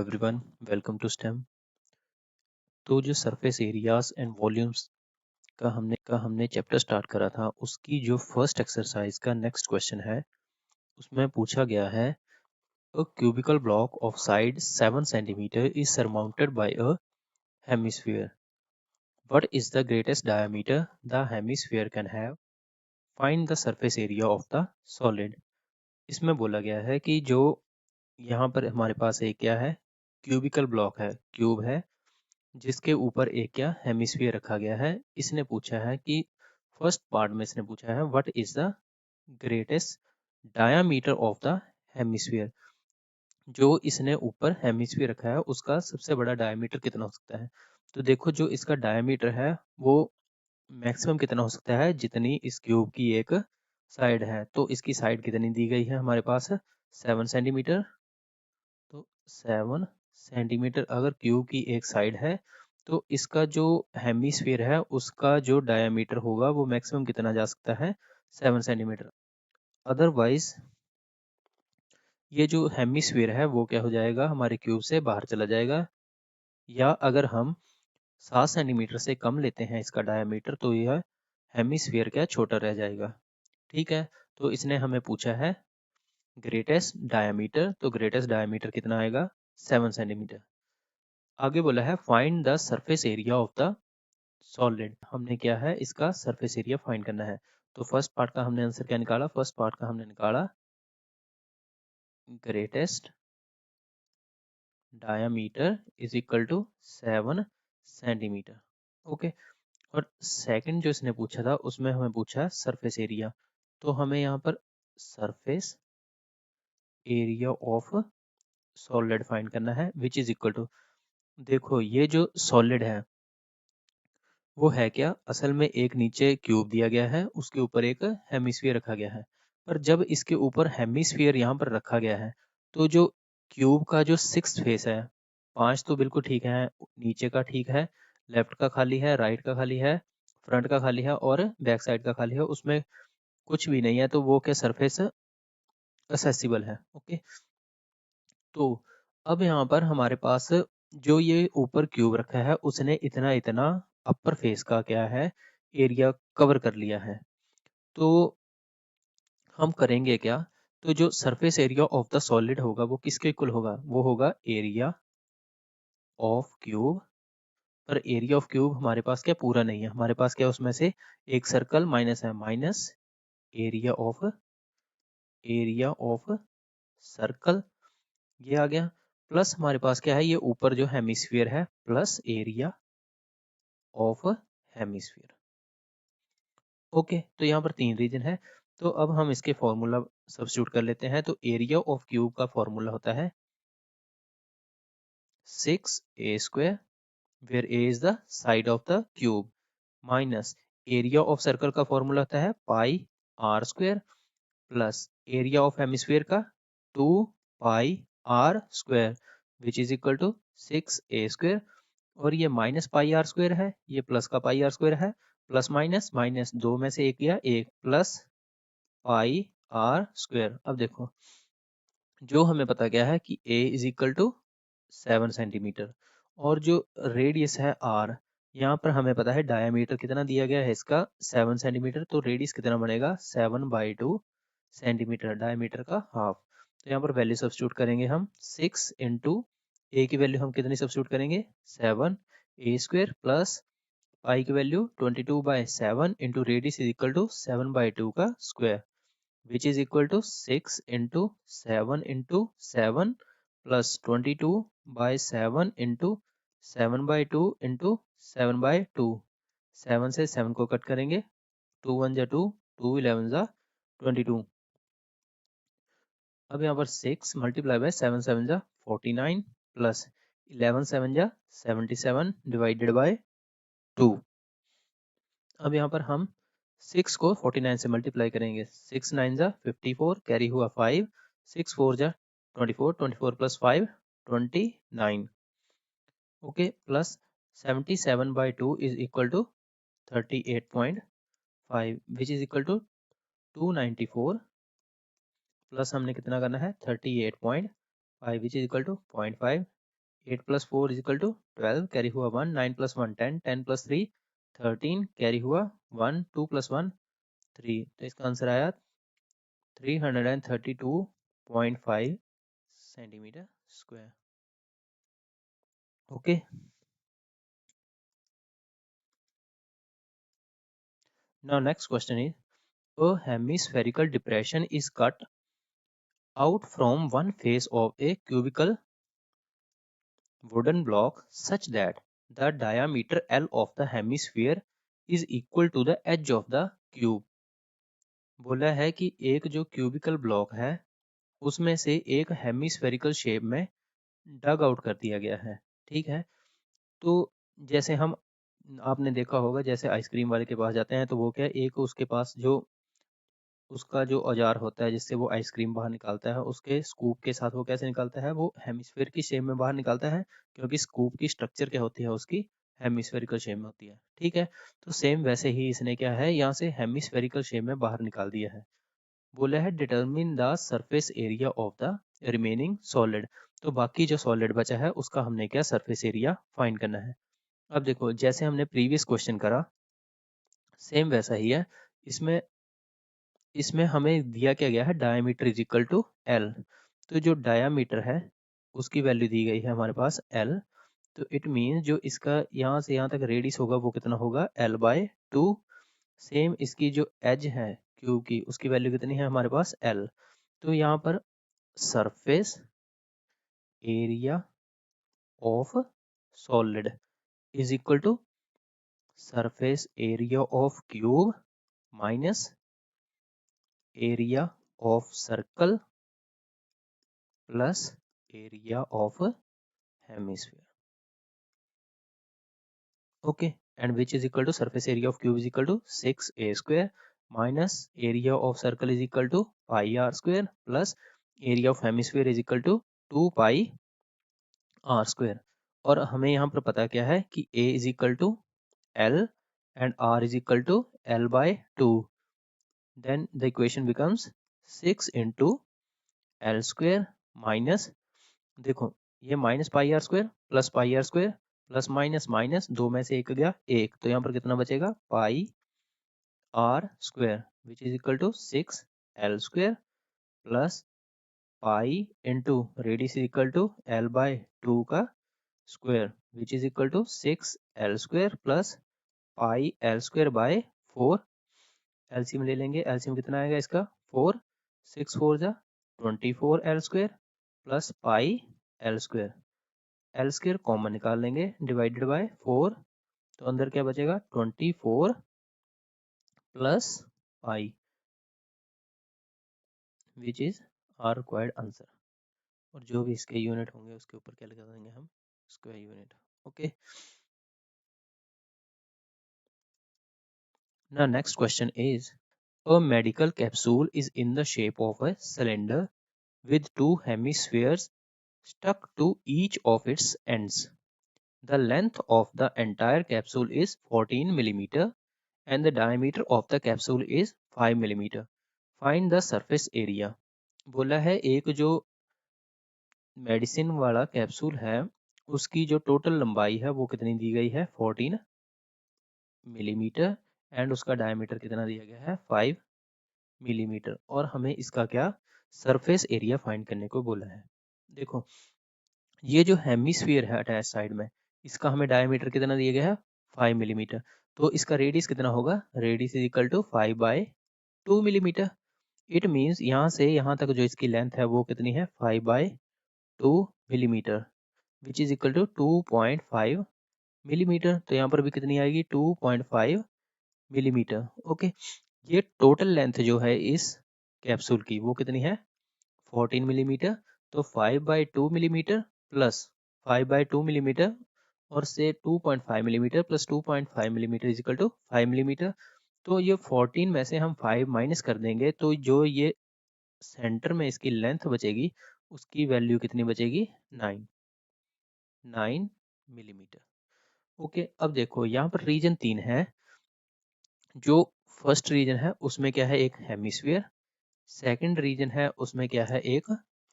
Everyone, welcome to stem. तो जो surface areas and volumes का हमने चैप्टर स्टार्ट करा था, उसकी जो फर्स्ट एक्सरसाइज का नेक्स्ट क्वेश्चन है, उसमें पूछा गया है a cubical block of side 7 centimetre is surmounted by a hemisphere. What is the greatest diameter the hemisphere can have? Find the surface area of the solid. इसमें बोला गया है कि जो यहाँ पर हमारे पास एक क्या है, क्यूबिकल ब्लॉक है, क्यूब है, जिसके ऊपर एक क्या हेमिस्फीयर रखा गया है। इसने पूछा है कि फर्स्ट पार्ट में इसने पूछा है what is the greatest diameter of the hemisphere. जो इसने ऊपर हेमिस्फीयर रखा है उसका सबसे बड़ा डायमीटर कितना हो सकता है। तो देखो, जो इसका डायमीटर है वो मैक्सिमम कितना हो सकता है, जितनी इस क्यूब की एक साइड है। तो इसकी साइड कितनी दी गई है हमारे पास, 7 सेंटीमीटर। तो 7 सेंटीमीटर अगर क्यूब की एक साइड है, तो इसका जो हेमिस्फीयर है उसका जो डायमीटर होगा वो मैक्सिमम कितना जा सकता है, 7 सेंटीमीटर। अदरवाइज ये जो हेमिस्फीयर है वो क्या हो जाएगा, हमारे क्यूब से बाहर चला जाएगा। या अगर हम 7 सेंटीमीटर से कम लेते हैं इसका डायमीटर, तो यह हेमिस्फीयर क्या छोटा रह जाएगा। ठीक है, तो इसने हमें पूछा है ग्रेटेस्ट डायमीटर, तो ग्रेटेस्ट डायमीटर कितना आएगा, 7 सेंटीमीटर। आगे बोला है find the surface area of the solid. हमने क्या है, इसका सरफेस एरिया फाइंड करना है। तो फर्स्ट पार्ट का हमने आंसर क्या निकाला, फर्स्ट पार्ट का हमने निकाला greatest diameter is equal to 7 centimetre. Okay, और सेकंड जो इसने पूछा था उसमें हमें पूछा सरफेस एरिया। तो हमें यहाँ पर surface area of solid find करना है विच इज इक्वल टू, देखो ये जो सॉलिड है वो है क्या, असल में एक नीचे क्यूब दिया गया है, उसके ऊपर एक हेमिस्फीयर रखा गया है। पर जब इसके ऊपर हेमिस्फीयर यहाँ पर रखा गया है, तो जो क्यूब का जो 6th फेस है, 5 तो बिल्कुल ठीक है, नीचे का ठीक है, लेफ्ट का खाली है, राइट का खाली है, फ्रंट का खाली है और बैक साइड का खाली है, उसमें कुछ भी नहीं है, तो वो क्या सरफेस असेसिबल है। ओके, तो अब यहाँ पर हमारे पास जो ये ऊपर क्यूब रखा है उसने इतना इतना अपर फेस का क्या है, एरिया कवर कर लिया है। तो हम करेंगे क्या, तो जो surface area of the solid होगा वो किसके इक्वल होगा, वो होगा एरिया ऑफ क्यूब। पर एरिया ऑफ क्यूब हमारे पास क्या पूरा नहीं है, हमारे पास क्या उसमें से एक सर्कल माइनस है, माइनस एरिया ऑफ सर्कल, ये आ गया। प्लस हमारे पास क्या है, ये ऊपर जो हेमिस्फीयर है plus area of hemisphere. Okay, तो यहाँ पर 3 रीजन है। तो अब हम इसके फॉर्मूला सब्स्टिट्यूट कर लेते हैं। तो एरिया ऑफ क्यूब का फॉर्मूला होता है 6a² where a is the side of the cube, minus area of circle का फॉर्मूला होता है πr² plus area of hemisphere का 2πr² which is equal to 6a²। और ये माइनस πr² है, ये प्लस का πr² है, प्लस माइनस माइनस, दो में से एक या एक, प्लस πr²। अब देखो, जो हमें पता गया है कि a is equal to 7 centimetre और जो रेडियस है r, यहाँ पर हमें पता है डायमीटर कितना दिया गया है इसका 7 सेंटीमीटर, तो रेडियस कितना बनेगा 7/2 सेंटीमीटर, डायमीटर का हाफ। तो यहाँ पर वैल्यू सब्स्टिट्यूट करेंगे हम, 6 इंटू ए की वैल्यू हम कितनी सब्स्टिट्यूट करेंगे, 7a² प्लस पाई की value 22/7 into radius is equal to 7/2 का square which is equal to 6 into 7 into 7 plus 22/7 into 7/2 into 7/2। 7 से 7 को कट करेंगे, 2 1 जा 2, 2 11 जा 22। अब यहाँ पर 6 मल्टीप्लाई बाय 7 7 जा 49 प्लस 11 7 जा 77 डिवाइडेड बाय 2। अब यहाँ पर हम 6 को 49 से मल्टीप्लाई करेंगे, 6 9 जा 54, कैरी हुआ 5, 6 4 जा 24, 24 plus 5 29। Okay, plus 77/2 is equal to 38.5 which is equal to 294 plus हमने कितना करना है 38.5 which is equal to 0.5 8 + 4 = 12, carry हुआ 1, 9 + 1 10, 10 + 3 13, कैरी हुआ 1, 2 + 1 3, तो इसका आंसर आया 332.5 centimetre square. Okay, now next question is, a hemispherical depression is cut out from one face of a cubical wooden block such that the diameter L of the hemisphere is equal to the edge of the cube। बोला है कि एक जो cubical block है उसमें से एक hemispherical shape में डग आउट कर दिया गया है। ठीक है, तो जैसे हम आपने देखा होगा जैसे आइसक्रीम वाले के पास जाते हैं तो वो क्या एक उसके पास जो उसका जो औजार होता है जिससे वो आइसक्रीम बाहर निकालता है उसके स्कूप के साथ वो कैसे निकालता है, वो हेमिस्फेयर की शेप में बाहर निकालता है क्योंकि स्कूप की स्ट्रक्चर क्या होती है उसकी हेमिस्फेरिकल शेप में होती है। ठीक है, तो सेम वैसे ही इसने क्या है यहाँ से हेमिस्फेरिकल शेप में बाहर निकाल दिया है। बोला है determine the surface area of the remaining solid, तो बाकी जो सॉलिड बचा है उसका हमने क्या सरफेस एरिया फाइंड करना है। अब देखो जैसे हमने प्रीवियस क्वेश्चन करा सेम वैसा ही है, इसमें इसमें हमें दिया क्या गया है diameter is equal to L, तो जो डायमीटर है उसकी वैल्यू दी गई है हमारे पास एल, तो इट मीन जो इसका यहाँ से यहाँ तक रेडियस होगा वो कितना होगा L/2। सेम इसकी जो एज है क्यूब की उसकी वैल्यू कितनी है हमारे पास एल, तो यहाँ पर surface area of solid is equal to surface area of cube minus area of circle plus area of hemisphere. Okay, and which is equal to surface area of cube is equal to 6a square minus area of circle is equal to pi r square plus area of hemisphere is equal to 2 pi r square. और हमें यहाँ पर पता क्या है कि a is equal to l and r is equal to L/2, then the equation becomes 6 into L square minus, देखो ये minus pi r square plus pi r square plus minus minus, दो में से एक गया एक, तो यहाँ पर कितना बचेगा pi r square which is equal to 6 L square plus pi into radius is equal to L/2 का square which is equal to 6 L square plus pi L square by 4। LCM ले लेंगे, एलसीएम कितना आएगा इसका 4, 6 4 जा 24 L square plus pi L square, L square common निकाल लेंगे divided by 4, तो अंदर क्या बचेगा 24 plus pi which is our required answer. और जो भी इसके यूनिट होंगे उसके ऊपर क्या लगा देंगे हम square unit. Okay, now next question is, a medical capsule is in the shape of a cylinder with two hemispheres stuck to each of its ends. The length of the entire capsule is 14 mm and the diameter of the capsule is 5 mm. Find the surface area। बोला है एक जो medicine वाला capsule है उसकी जो total लंबाई है वो कितनी दी गई है 14 मिलीमीटर एंड उसका डायमीटर कितना दिया गया है 5 मिलीमीटर, और हमें इसका क्या सरफेस एरिया फाइंड करने को बोला है। देखो ये जो हेमिस्फीयर है अटैच साइड में इसका हमें डायमीटर कितना दिया गया है 5 मिलीमीटर, तो इसका रेडियस कितना होगा radius is equal to 5/2 millimetre. It means यहाँ से यहाँ तक जो इसकी लेंथ है वो कितनी है 5/2 millimetre which is equal to 2.5 millimetre, तो यहाँ पर भी कितनी आएगी 2.5 मिलीमीटर। ओके, ये टोटल लेंथ जो है इस कैप्सूल की वो कितनी है 14 मिलीमीटर, तो 5/2 मिलीमीटर प्लस 5/2 मिलीमीटर और से 2.5 millimetre plus 2.5 millimetre is equal to 5 millimetre, तो ये 14 में से हम 5 माइनस कर देंगे तो जो ये सेंटर में इसकी लेंथ बचेगी उसकी वैल्यू कितनी बचेगी 9 मिलीमीटर। ओके, अब देखो यहाँ पर रीजन 3 है, जो फर्स्ट रीजन है उसमें क्या है एक हेमिस्फीयर, सेकंड रीजन है उसमें क्या है एक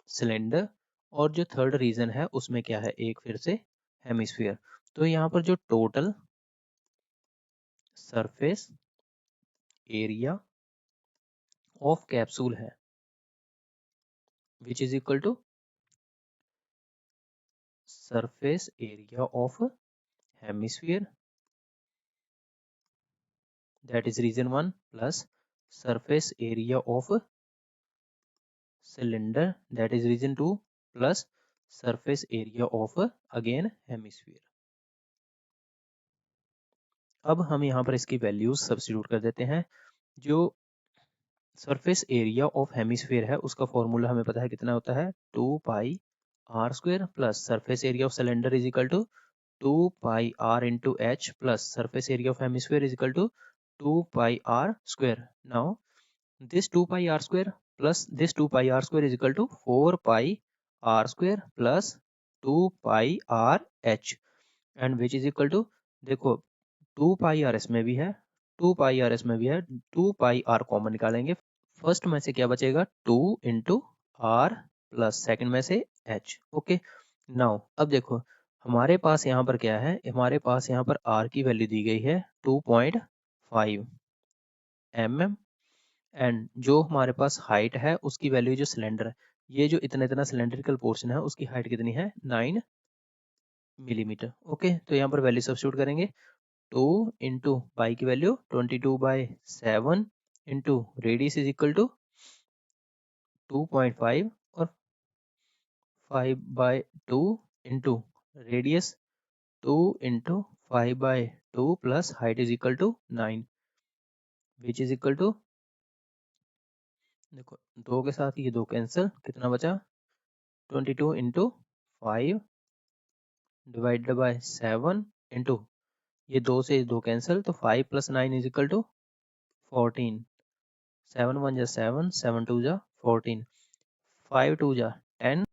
सिलेंडर, और जो थर्ड रीजन है उसमें क्या है, एक फिर से हेमिस्फीयर। तो यहाँ पर जो total surface area of capsule है which is equal to surface area of hemisphere, that is reason 1, plus surface area of cylinder, that is reason 2, plus surface area of again hemisphere। अब हम यहाँ पर इसकी वैल्यूज सब्स्टिट्यूट कर देते हैं। जो सरफेस एरिया ऑफ हेमिस्फीयर है उसका फॉर्मूला हमें पता है कितना होता है, 2 pi r square plus surface area of cylinder is equal to 2 pi r into h plus surface area of hemisphere is equal to 2 pi r square. Now this 2 pi r square plus this 2 pi r square is equal to 4 pi r square plus 2 pi r h and which is equal to, देखो 2 pi r इसमें भी है 2 pi r इसमें भी है, 2 pi r common निकालेंगे। First में से क्या बचेगा, 2 इंटू आर प्लस सेकेंड में से h। ओके, नाउ अब देखो हमारे पास यहाँ पर क्या है, हमारे पास यहाँ पर r की वैल्यू दी गई है 2.5 mm एंड जो हमारे पास हाइट है उसकी वैल्यू जो सिलेंडर है, ये जो इतना इतना सिलेंड्रिकल पोर्शन है उसकी हाइट कितनी है, 9 मिलीमीटर। ओके, तो यहाँ पर वैल्यू सब्स्टिट्यूट करेंगे, 2 इंटू पाई की value 22/7 into radius is equal to 2.5 और 5/2 into radius 2 into 5/2 plus height is equal to 9 which is equal to, देखो 2 के साथ ये 2 कैंसिल, कितना बचा 22 इंटू 5 डिवाइडेड बाय 7 इंटू ये 2 से 2 कैंसिल, तो 5 प्लस 9 इज इक्वल टू 14, 7 1 जा 7, 7 2 जा 14, 5 2 जा 10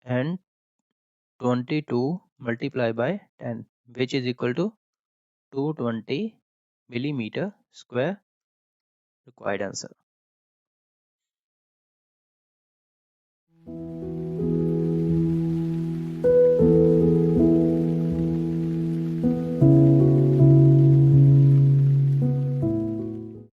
and 22 multiply by 10 which is equal to 220 millimetre square, required answer.